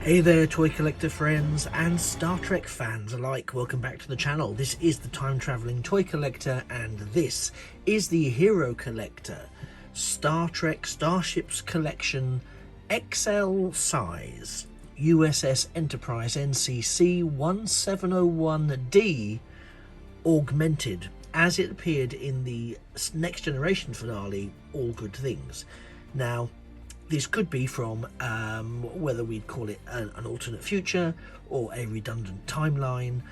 Hey there, toy collector friends and Star Trek fans alike, welcome back to the channel. This is the time travelling toy collector and this is the Hero Collector Star Trek Starships Collection XL size USS Enterprise NCC 1701D augmented as it appeared in the Next Generation finale, All Good Things. Now, this could be from whether we'd call it an alternate future or a redundant timeline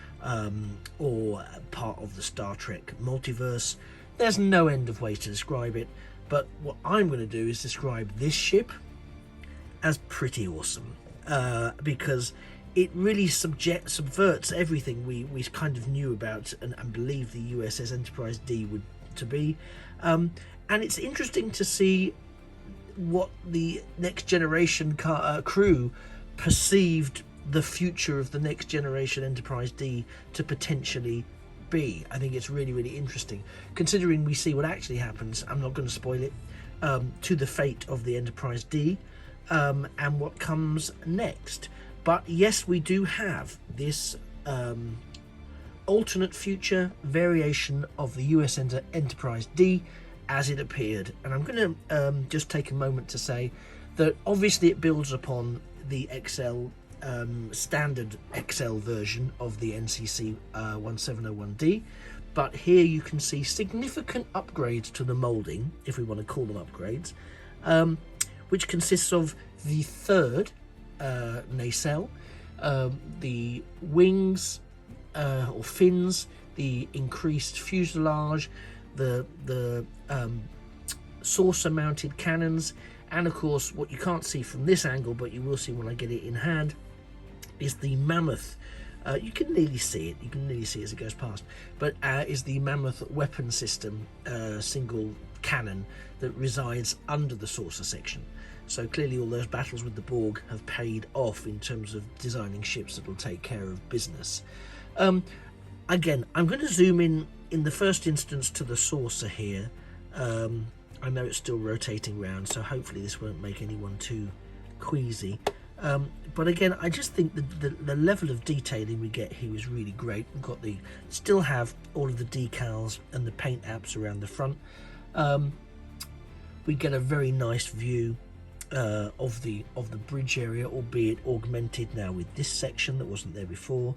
or part of the Star Trek multiverse. There's no end of ways to describe it, but what I'm going to do is describe this ship as pretty awesome because it really subverts everything we kind of knew about and believed the USS Enterprise-D would to be. And it's interesting to see what the Next Generation crew perceived the future of the Next Generation Enterprise-D to potentially be. I think it's really, really interesting, considering we see what actually happens. I'm not going to spoil it, to the fate of the Enterprise-D and what comes next. But yes, we do have this alternate future variation of the US Enterprise-D as it appeared, and I'm going to just take a moment to say that obviously it builds upon the XL standard XL version of the NCC 1701D, but here you can see significant upgrades to the moulding, if we want to call them upgrades, which consists of the third nacelle, the wings or fins, the increased fuselage, the saucer mounted cannons, and of course what you can't see from this angle but you will see when I get it in hand is the mammoth, you can nearly see it, as it goes past, but is the mammoth weapon system single cannon that resides under the saucer section. So clearly all those battles with the Borg have paid off in terms of designing ships that will take care of business. Again, I'm going to zoom in the first instance to the saucer here. I know it's still rotating round, so hopefully this won't make anyone too queasy. But again, I just think the level of detailing we get here is really great. We've got still have all of the decals and the paint apps around the front. We get a very nice view of the bridge area, albeit augmented now with this section that wasn't there before,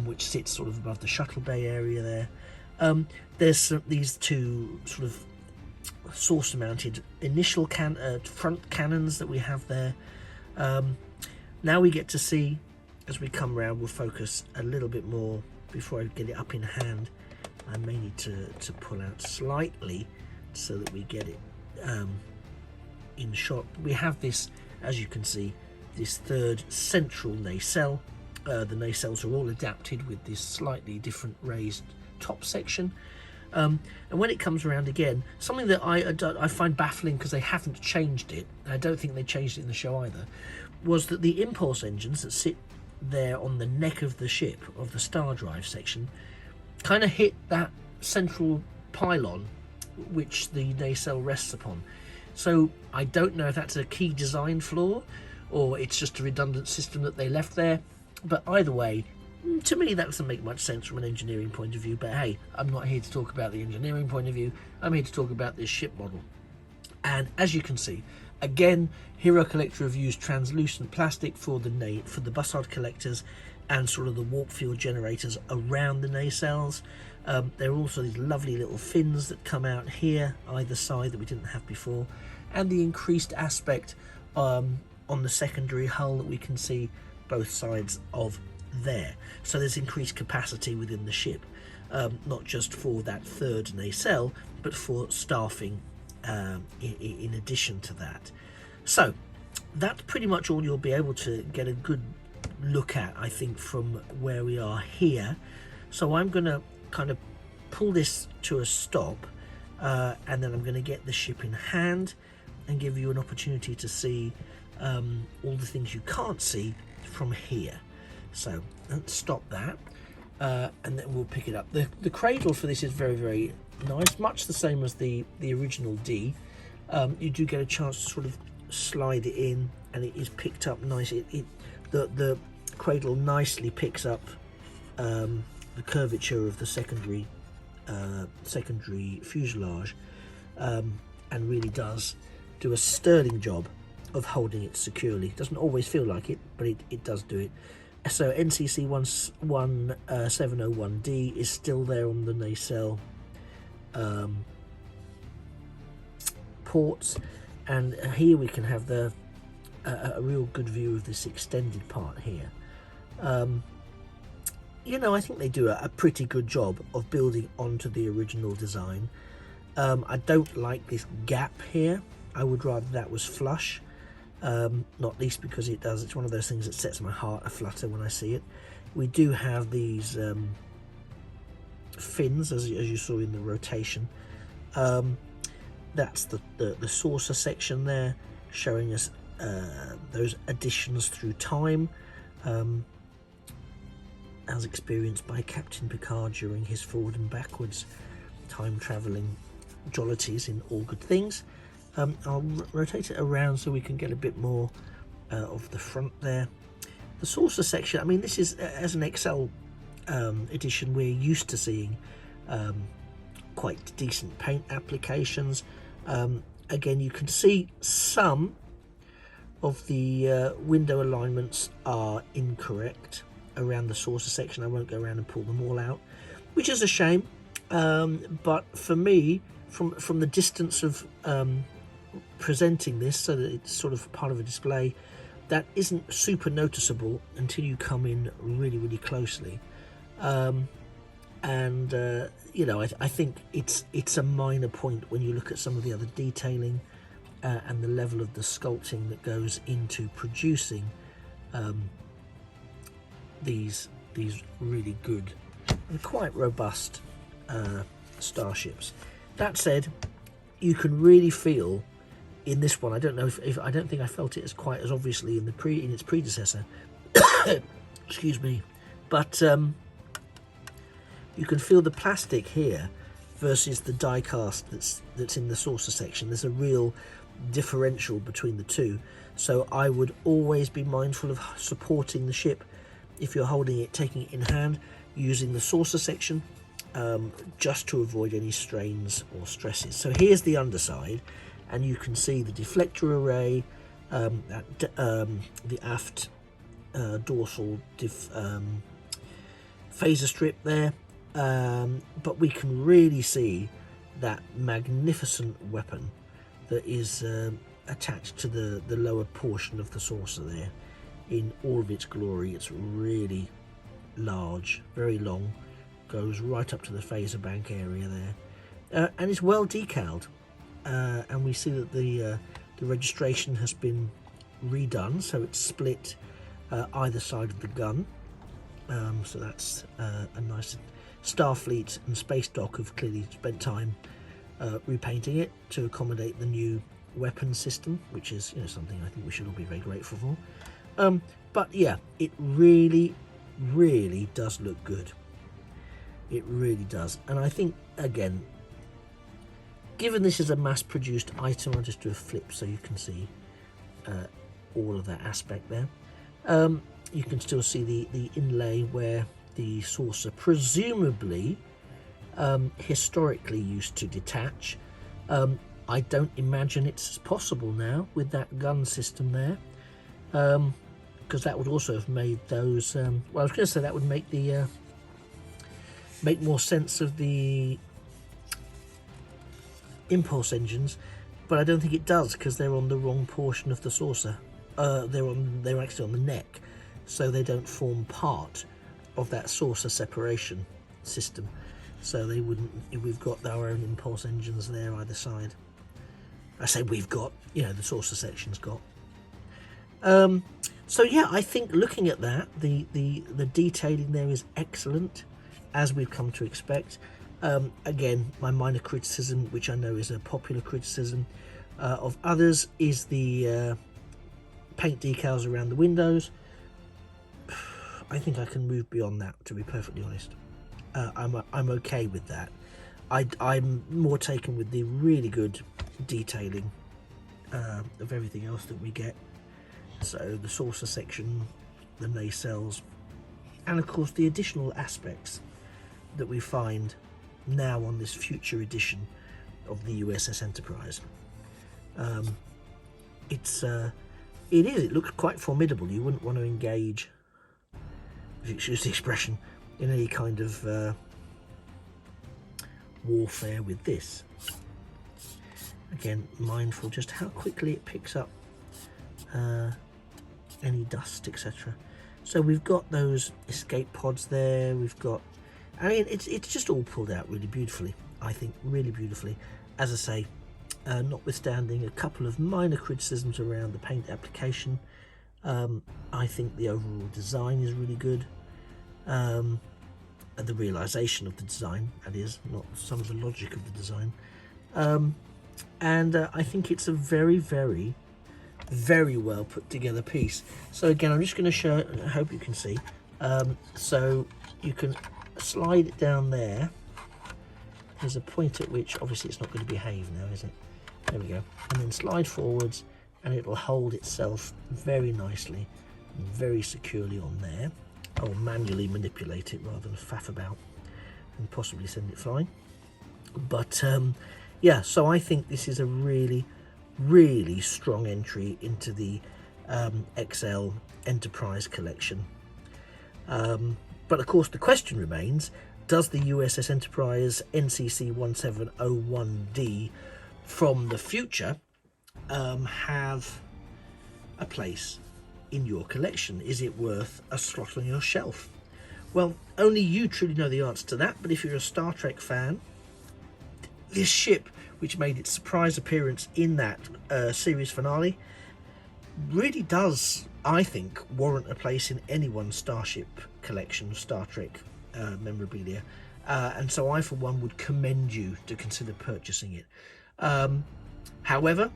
which sits sort of above the shuttle bay area there. There's these two sort of saucer mounted initial front cannons that we have there. Now we get to see, as we come round, we'll focus a little bit more before I get it up in hand. I may need to pull out slightly so that we get it in shot. We have this, as you can see, this third central nacelle. The nacelles are all adapted with this slightly different raised top section, and when it comes around again, something that I find baffling because they haven't changed it, and I don't think they changed it in the show either, was that the impulse engines that sit there on the neck of the ship, of the star drive section, kind of hit that central pylon which the nacelle rests upon. So I don't know if that's a key design flaw or it's just a redundant system that they left there, but either way, to me that doesn't make much sense from an engineering point of view. But hey, I'm not here to talk about the engineering point of view, I'm here to talk about this ship model. And as you can see, again, Hero Collector have used translucent plastic for the bussard collectors and sort of the warp field generators around the nacelles. There are also these lovely little fins that come out here either side that we didn't have before, and the increased aspect on the secondary hull that we can see both sides of there. So there's increased capacity within the ship, not just for that third nacelle but for staffing in addition to that. So that's pretty much all you'll be able to get a good look at, I think, from where we are here. So I'm going to kind of pull this to a stop, and then I'm going to get the ship in hand and give you an opportunity to see all the things you can't see from here. So let's stop that, and then we'll pick it up. The cradle for this is very, very nice, much the same as the original D. You do get a chance to sort of slide it in and it is picked up nice. It the cradle nicely picks up the curvature of the secondary fuselage, and really does do a sterling job of holding it securely. Doesn't always feel like it, but it does do it. So NCC 1701D is still there on the nacelle ports, and here we can have a real good view of this extended part here. You know, I think they do a pretty good job of building onto the original design. I don't like this gap here. I would rather that was flush, not least because it's one of those things that sets my heart aflutter when I see it. We do have these fins, as you saw in the rotation. That's the saucer section there, showing us those additions through time, as experienced by Captain Picard during his forward and backwards time travelling jollities in All Good Things. I'll rotate it around so we can get a bit more of the front there. The saucer section, I mean, this is, as an XL edition, we're used to seeing quite decent paint applications. Again, you can see some of the window alignments are incorrect around the saucer section. I won't go around and pull them all out, which is a shame, but for me, from the distance of presenting this so that it's sort of part of a display, that isn't super noticeable until you come in really closely. You know, I think it's a minor point when you look at some of the other detailing and the level of the sculpting that goes into producing these really good and quite robust starships. That said, you can really feel in this one, I don't know if I don't think I felt it as quite as obviously in its predecessor. Excuse me, but you can feel the plastic here versus the die cast that's in the saucer section. There's a real differential between the two, so I would always be mindful of supporting the ship if you're holding it, taking it in hand, using the saucer section, just to avoid any strains or stresses. So here's the underside, and you can see the deflector array, the aft dorsal phaser strip there, but we can really see that magnificent weapon that is attached to the lower portion of the saucer there in all of its glory. It's really large, very long, goes right up to the phaser bank area there, and it's well decaled, and we see that the registration has been redone, so it's split either side of the gun, so that's a nice. Starfleet and Space Dock have clearly spent time repainting it to accommodate the new weapon system, which is, you know, something I think we should all be very grateful for. But yeah, it really does look good. It really does. And I think, again, given this is a mass-produced item, I'll just do a flip so you can see all of that aspect there. You can still see the inlay where the saucer presumably historically used to detach. I don't imagine it's possible now with that gun system there, because that would also have made those well, I was going to say that would make the make more sense of the impulse engines, but I don't think it does, because they're on the wrong portion of the saucer. They're actually on the neck, so they don't form part of that saucer separation system, so they wouldn't. We've got our own impulse engines there either side. I say we've got, you know, the saucer section's got. So yeah, I think looking at that, the detailing there is excellent, as we've come to expect. Again, my minor criticism, which I know is a popular criticism of others, is the paint decals around the windows. I think I can move beyond that, to be perfectly honest. I'm okay with that. I'm more taken with the really good detailing of everything else that we get. So the saucer section the nacelles, and of course the additional aspects that we find now on this future edition of the USS Enterprise. It looks quite formidable. You wouldn't want to engage, if you excuse the expression, in any kind of warfare with this. Again, mindful just how quickly it picks up any dust, etc. So we've got those escape pods there. We've got, I mean, it's just all pulled out really beautifully. I think really beautifully. As I say, notwithstanding a couple of minor criticisms around the paint application, I think the overall design is really good. The realization of the design, that is, not some of the logic of the design. And I think it's a very, very, very well put together piece. So again, I'm just going to show, I hope you can see. So you can slide it down there. There's a point at which obviously it's not going to behave now, is it? There we go. And then slide forwards and it'll hold itself very nicely and very securely on there. I will manually manipulate it rather than faff about and possibly send it flying. But yeah, so I think this is a really, really strong entry into the XL Enterprise collection. But of course the question remains, does the USS Enterprise NCC 1701D from the future have a place in your collection? Is it worth a slot on your shelf? Well, only you truly know the answer to that, but if you're a Star Trek fan, this ship, which made its surprise appearance in that series finale, really does, I think, warrant a place in anyone's Starship collection of Star Trek memorabilia. And so I, for one, would commend you to consider purchasing it. However,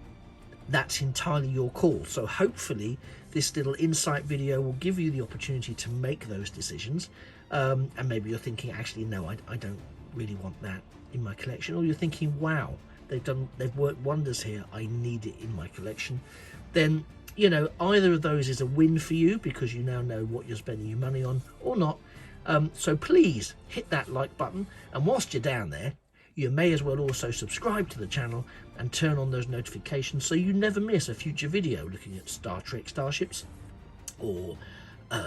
that's entirely your call. So hopefully this little insight video will give you the opportunity to make those decisions. And maybe you're thinking, actually, no, I don't really want that in my collection. Or you're thinking, wow, they've worked wonders here, I need it in my collection. Then, you know, either of those is a win for you because you now know what you're spending your money on, or not. So please hit that like button, and whilst you're down there, you may as well also subscribe to the channel and turn on those notifications so you never miss a future video looking at Star Trek Starships, or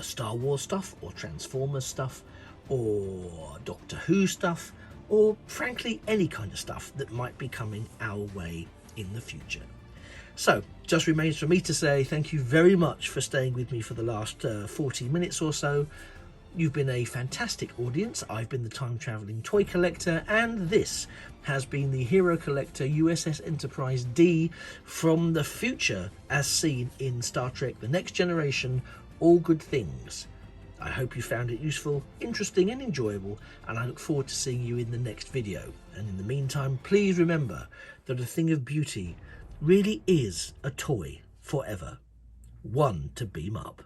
Star Wars stuff, or Transformers stuff, or Doctor Who stuff, or frankly any kind of stuff that might be coming our way in the future. So just remains for me to say thank you very much for staying with me for the last 40 minutes or so. You've been a fantastic audience. I've been the time-travelling toy collector, and this has been the Hero Collector USS Enterprise-D from the future as seen in Star Trek The Next Generation, All Good Things. I hope you found it useful, interesting and enjoyable, and I look forward to seeing you in the next video. And in the meantime, please remember that a thing of beauty really is a toy forever, one to beam up.